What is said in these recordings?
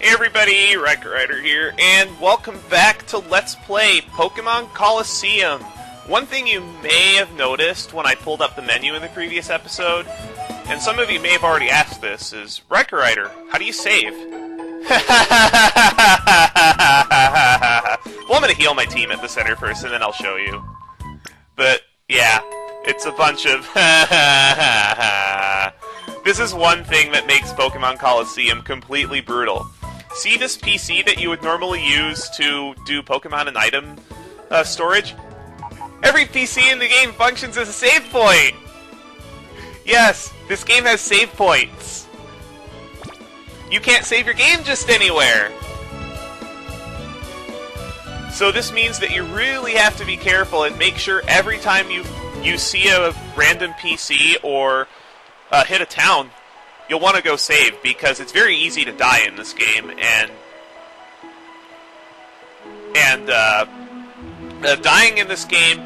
Hey everybody, Rider here, and welcome back to Let's Play Pokémon Colosseum. One thing you may have noticed when I pulled up the menu in the previous episode, and some of you may have already asked this, is Rider, how do you save? Well, I'm going to heal my team at the center first, and then I'll show you. But, yeah, it's a bunch of This is one thing that makes Pokémon Colosseum completely brutal. See this PC that you would normally use to do Pokémon and item storage? Every PC in the game functions as a save point! Yes, this game has save points. You can't save your game just anywhere. So this means that you really have to be careful and make sure every time you see a random PC or hit a town, you'll want to go save, because it's very easy to die in this game, and dying in this game,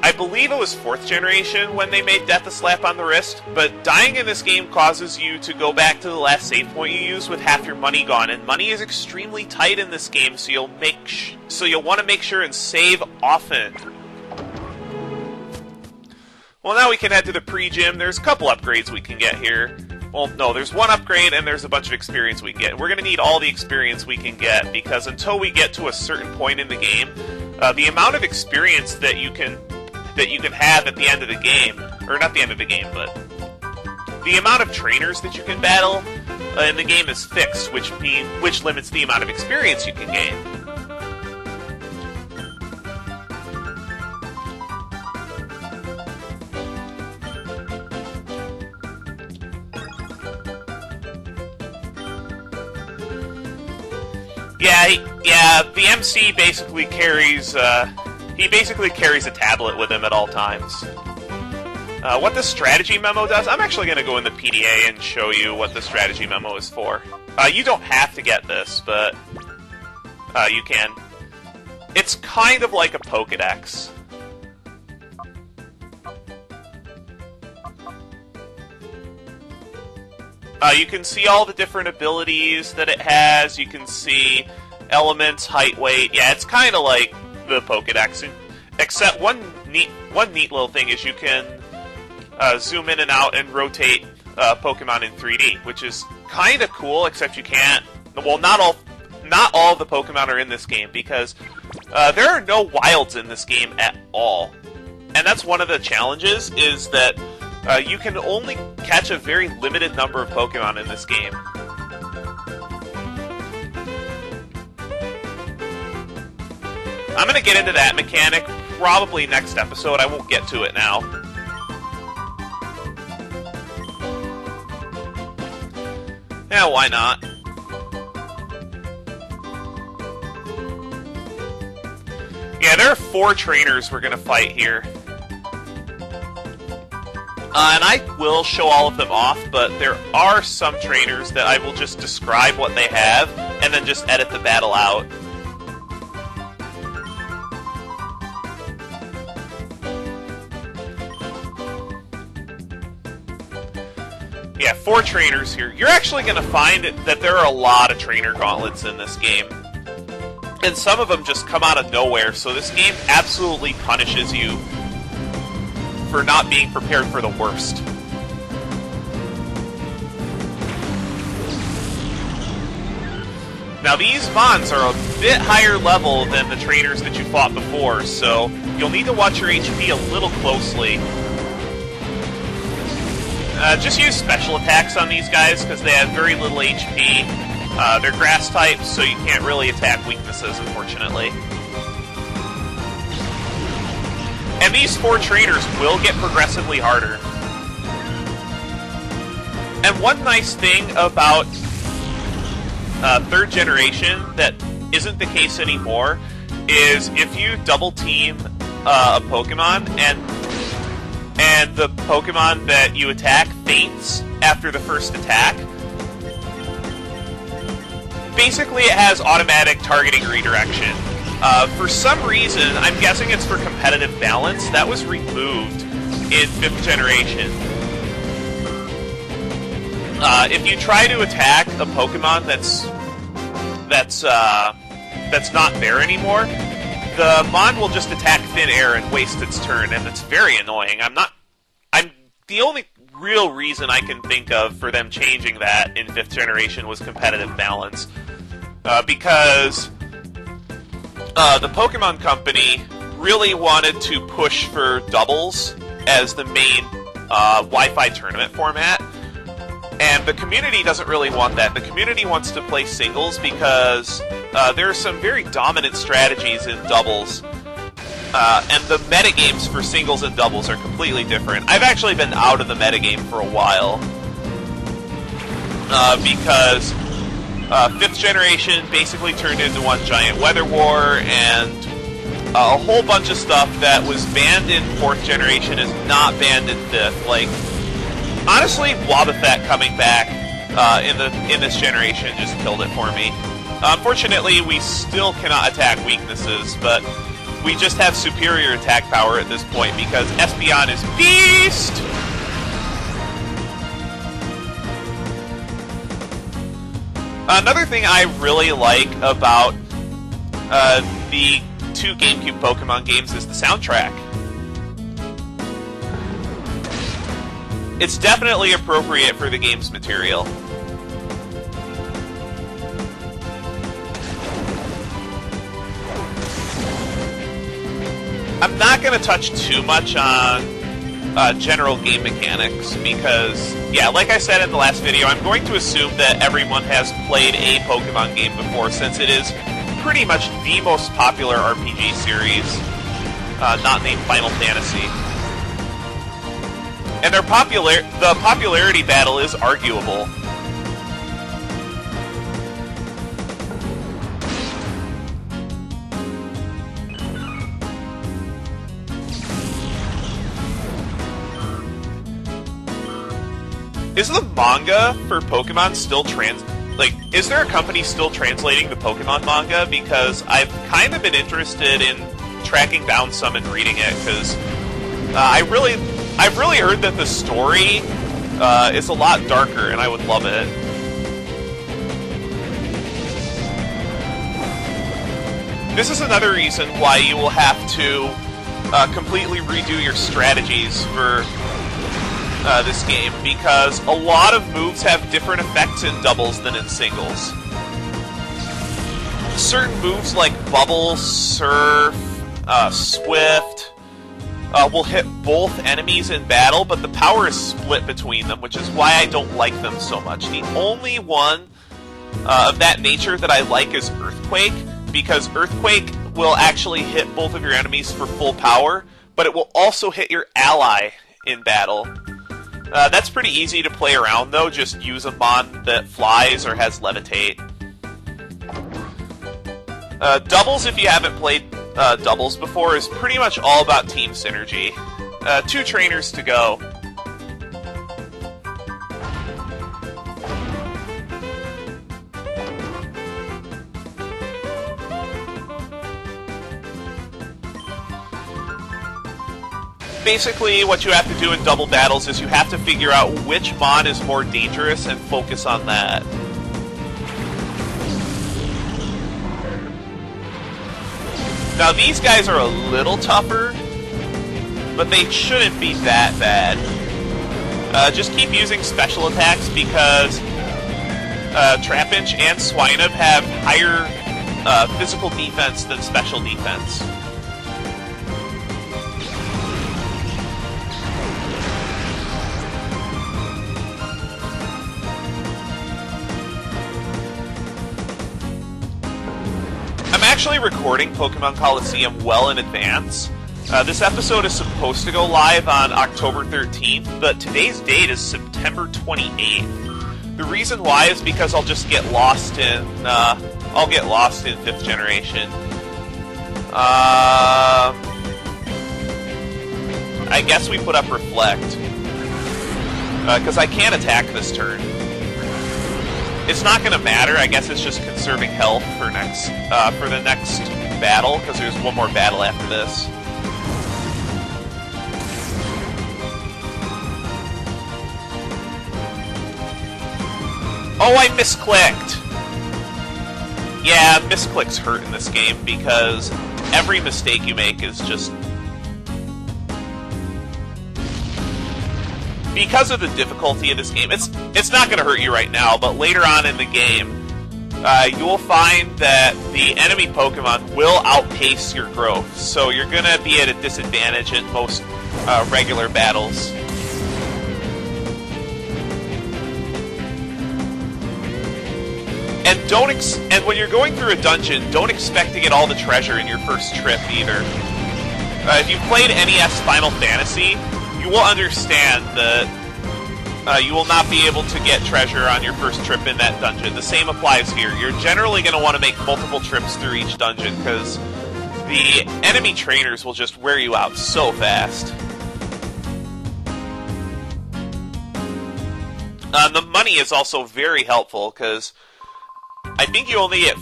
I believe it was 4th generation when they made Death a slap on the wrist, but dying in this game causes you to go back to the last save point you used with half your money gone, and money is extremely tight in this game, so you'll want to make sure and save often. Well, now we can head to the pre-gym. There's a couple upgrades we can get here. Well, no, there's one upgrade and there's a bunch of experience we can get. We're going to need all the experience we can get, because until we get to a certain point in the game, the amount of experience that you can have at the end of the game, or not the end of the game, but the amount of trainers that you can battle in the game is fixed, which limits the amount of experience you can gain. Yeah, the MC basically carries, he basically carries a tablet with him at all times. What the strategy memo does, I'm actually going to go in the PDA and show you what the strategy memo is for. You don't have to get this, but you can. It's kind of like a Pokédex. You can see all the different abilities that it has. You can see elements, height, weight. Yeah, it's kind of like the Pokédex, except one neat little thing is you can zoom in and out and rotate Pokemon in 3D, which is kind of cool. Except you can't. Well, not all of the Pokemon are in this game, because there are no wilds in this game at all, and that's one of the challenges. Is that you can only catch a very limited number of Pokemon in this game. I'm going to get into that mechanic probably next episode. I won't get to it now. Yeah, why not? Yeah, there are 4 trainers we're going to fight here. And I will show all of them off, but there are some trainers that I will just describe what they have, and then just edit the battle out. Yeah, 4 trainers here. You're actually going to find that there are a lot of trainer gauntlets in this game. And some of them just come out of nowhere, so this game absolutely punishes you for not being prepared for the worst. Now these Mons are a bit higher level than the trainers that you fought before, so you'll need to watch your HP a little closely. Just use special attacks on these guys, because they have very little HP. They're grass types, so you can't really attack weaknesses, unfortunately. And these 4 trainers will get progressively harder. And one nice thing about 3rd generation that isn't the case anymore is if you double team a Pokemon and the Pokemon that you attack faints after the first attack, basically it has automatic targeting redirection. For some reason, I'm guessing it's for competitive balance, that was removed in 5th generation. If you try to attack a Pokemon that's not there anymore, the Mon will just attack thin air and waste its turn, and it's very annoying. I'm the only real reason I can think of for them changing that in 5th generation was competitive balance. Because the Pokemon Company really wanted to push for doubles as the main Wi-Fi tournament format, and the community doesn't really want that. The community wants to play singles because there are some very dominant strategies in doubles, and the metagames for singles and doubles are completely different. I've actually been out of the metagame for a while because 5th generation basically turned into one giant weather war, and a whole bunch of stuff that was banned in 4th generation is not banned in 5th. Like, honestly, Wobbuffet coming back in this generation just killed it for me. Unfortunately, we still cannot attack weaknesses, but we just have superior attack power at this point because Espeon is beast! Another thing I really like about the 2 GameCube Pokemon games is the soundtrack. It's definitely appropriate for the game's material. I'm not going to touch too much on general game mechanics because, yeah, like I said in the last video, I'm going to assume that everyone has played a Pokemon game before, since it is pretty much the most popular RPG series, not named Final Fantasy. And the popularity battle is arguable. Is the manga for Pokemon still is there a company still translating the Pokemon manga? Because I've kind of been interested in tracking down some and reading it, because I've really heard that the story is a lot darker, and I would love it. This is another reason why you will have to completely redo your strategies for this game, because a lot of moves have different effects in doubles than in singles. Certain moves like Bubble, Surf, Swift will hit both enemies in battle, but the power is split between them, which is why I don't like them so much. The only one of that nature that I like is Earthquake, because Earthquake will actually hit both of your enemies for full power, but it will also hit your ally in battle. That's pretty easy to play around, though. Just use a Mon that flies or has Levitate. Doubles, if you haven't played doubles before, is pretty much all about team synergy. 2 trainers to go. Basically, what you have to do in double battles is you have to figure out which Mon is more dangerous and focus on that. Now, these guys are a little tougher, but they shouldn't be that bad. Just keep using special attacks because Trapinch and Swinub have higher physical defense than special defense. I'm actually recording Pokémon Colosseum well in advance. This episode is supposed to go live on October 13th, but today's date is September 28th. The reason why is because I'll just get lost in, I'll get lost in 5th generation. I guess we put up Reflect. Because I can't attack this turn. It's not going to matter. I guess it's just conserving health for the next battle, because there's one more battle after this. Oh, I misclicked! Yeah, misclicks hurt in this game because every mistake you make is just... Because of the difficulty of this game, it's not going to hurt you right now, but later on in the game, you will find that the enemy Pokemon will outpace your growth, so you're going to be at a disadvantage in most regular battles. And when you're going through a dungeon, don't expect to get all the treasure in your first trip either. If you've played NES Final Fantasy, you will understand that you will not be able to get treasure on your first trip in that dungeon. The same applies here. You're generally going to want to make multiple trips through each dungeon because the enemy trainers will just wear you out so fast. The money is also very helpful because I think you only get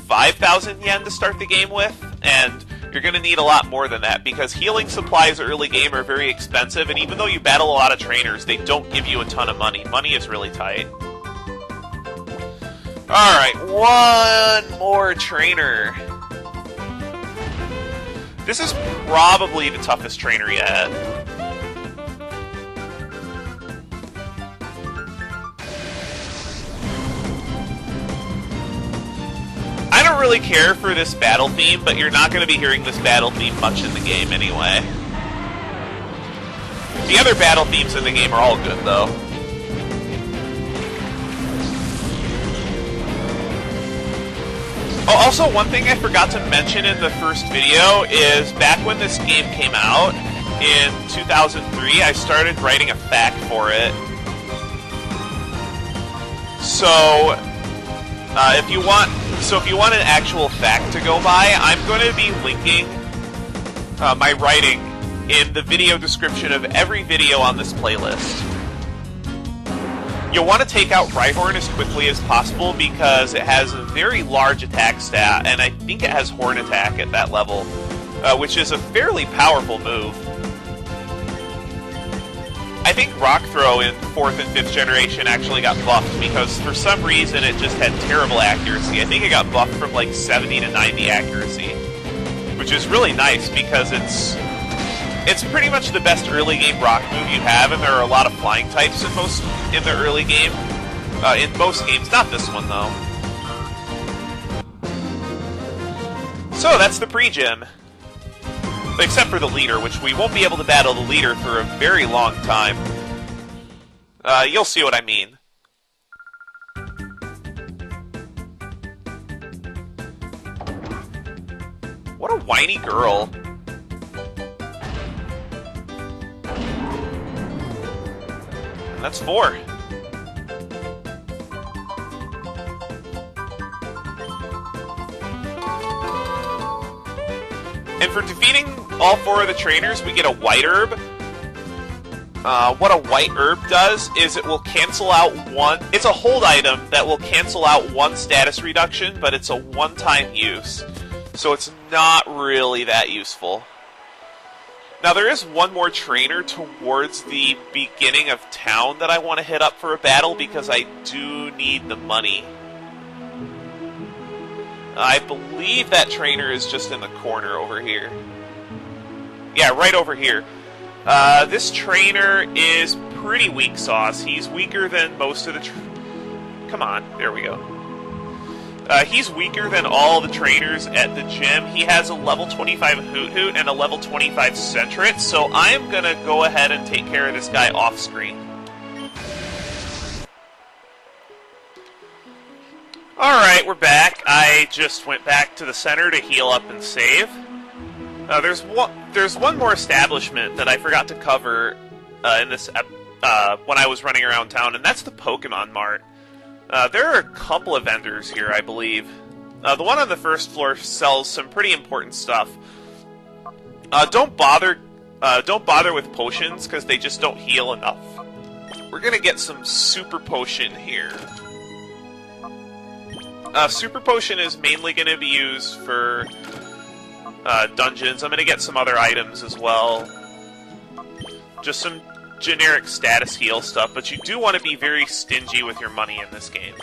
5,000 yen to start the game with, and you're going to need a lot more than that because healing supplies early game are very expensive, and even though you battle a lot of trainers, they don't give you a ton of money. Money is really tight. Alright, one more trainer. This is probably the toughest trainer yet. I don't really care for this battle theme, but you're not going to be hearing this battle theme much in the game anyway. The other battle themes in the game are all good, though. Oh, also, one thing I forgot to mention in the first video is back when this game came out, in 2003, I started writing a fact for it. So, if you want an actual fact to go by, I'm going to be linking my writing in the video description of every video on this playlist. You'll want to take out Rhyhorn as quickly as possible because it has a very large attack stat, and I think it has Horn Attack at that level, which is a fairly powerful move. I think Rock Throw in 4th and 5th generation actually got buffed because for some reason it just had terrible accuracy. I think it got buffed from like 70 to 90 accuracy, which is really nice because it's pretty much the best early game rock move you have, and there are a lot of flying types in the early game. In most games, not this one though. So that's the pre-gym. Except for the leader, which we won't be able to battle the leader for a very long time. You'll see what I mean. What a whiny girl. And that's 4. And for defeating all 4 of the trainers, we get a white herb. What a white herb does is it will cancel out one... It's a hold item that will cancel out one status reduction, but it's a one-time use. So it's not really that useful. Now there is one more trainer towards the beginning of town that I want to hit up for a battle because I do need the money. I believe that trainer is just in the corner over here. Yeah, right over here. This trainer is pretty weak sauce. He's weaker than most of the... Come on, there we go. He's weaker than all the trainers at the gym. He has a level 25 Hoot Hoot and a level 25 Sentret, so I am going to go ahead and take care of this guy off-screen. Alright, we're back. I just went back to the center to heal up and save. There's one more establishment that I forgot to cover in this when I was running around town, and that's the Pokémon Mart. There are a couple of vendors here, I believe. The one on the first floor sells some pretty important stuff. Don't bother with potions because they just don't heal enough. We're gonna get some Super Potion here. Super Potion is mainly going to be used for dungeons. I'm going to get some other items as well. Just some generic status heal stuff, but you do want to be very stingy with your money in this game.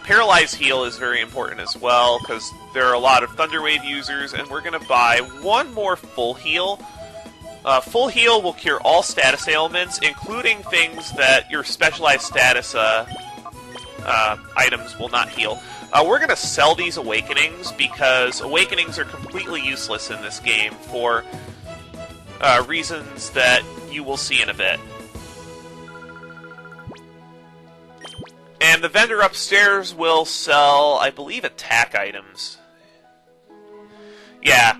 Paralyze heal is very important as well, because there are a lot of Thunderwave users, and we're going to buy one more full heal. Full heal will cure all status ailments, including things that your specialized status items will not heal. We're going to sell these Awakenings, because Awakenings are completely useless in this game for reasons that you will see in a bit. And the vendor upstairs will sell, I believe, attack items. Yeah.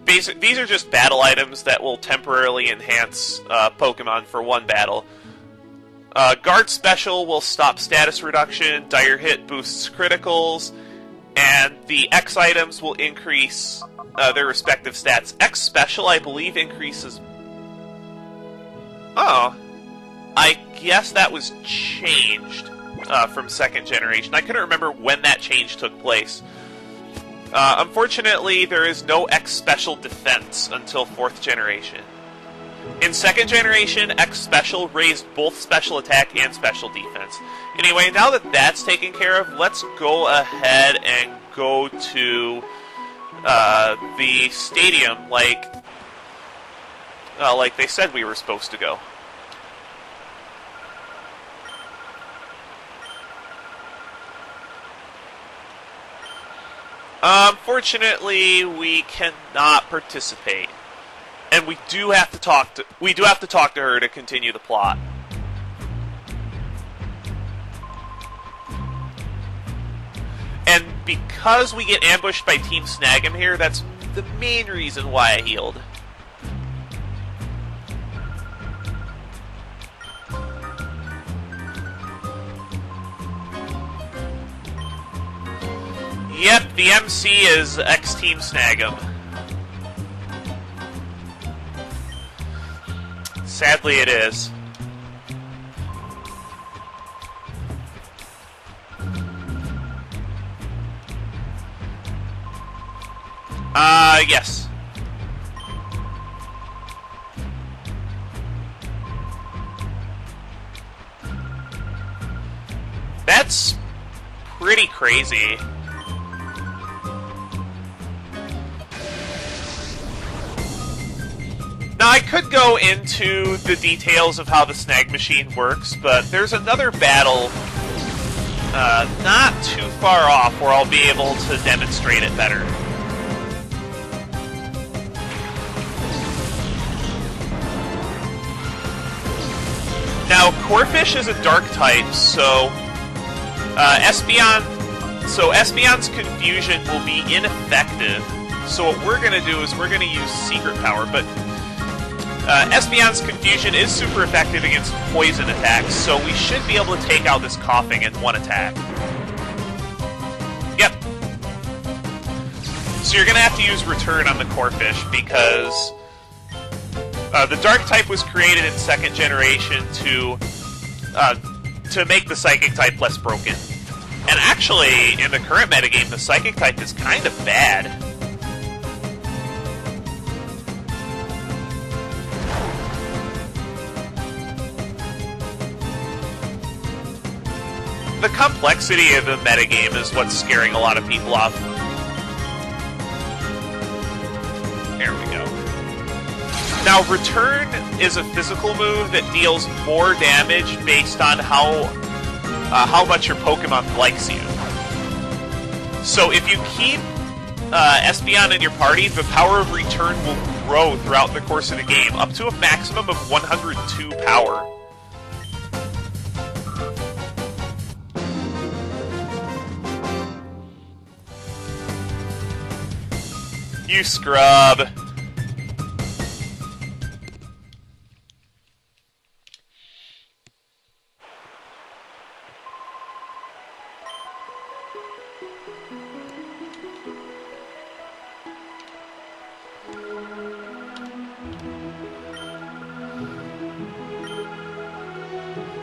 These are just battle items that will temporarily enhance Pokemon for one battle. Guard Special will stop status reduction, Dire Hit boosts criticals, and the X items will increase their respective stats. X Special, I believe, increases... Oh. I guess that was changed from second generation. I couldn't remember when that change took place. Unfortunately, there is no X Special defense until 4th generation. In 2nd generation, X Special raised both special attack and special defense. Anyway, now that that's taken care of, let's go ahead and go to the stadium like they said we were supposed to go. Unfortunately, we cannot participate, and we do have to talk to her to continue the plot. And because we get ambushed by Team Snag'em here, that's the main reason why I healed. Yep, the MC is X-Team Snag'em. Sadly, it is. Yes. That's pretty crazy. Now, I could go into the details of how the snag machine works, but there's another battle not too far off where I'll be able to demonstrate it better. Now, Corphish is a dark type, so Espeon's Confusion will be ineffective. So what we're going to do is we're going to use Secret Power, but Espeon's Confusion is super effective against poison attacks, so we should be able to take out this coughing in one attack. Yep. So you're going to have to use Return on the Corphish, because the Dark type was created in 2nd generation to make the Psychic type less broken. And actually, in the current metagame, the Psychic type is kind of bad. The complexity of the metagame is what's scaring a lot of people off. There we go. Now, Return is a physical move that deals more damage based on how much your Pokemon likes you. So if you keep Espeon in your party, the power of Return will grow throughout the course of the game, up to a maximum of 102 power. You scrub.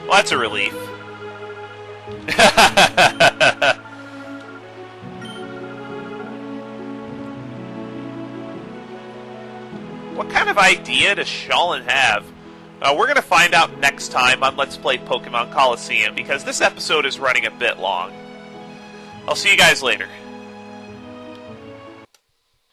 Well, that's a relief. What kind of idea does Shalin have? We're going to find out next time on Let's Play Pokemon Colosseum, because this episode is running a bit long. I'll see you guys later.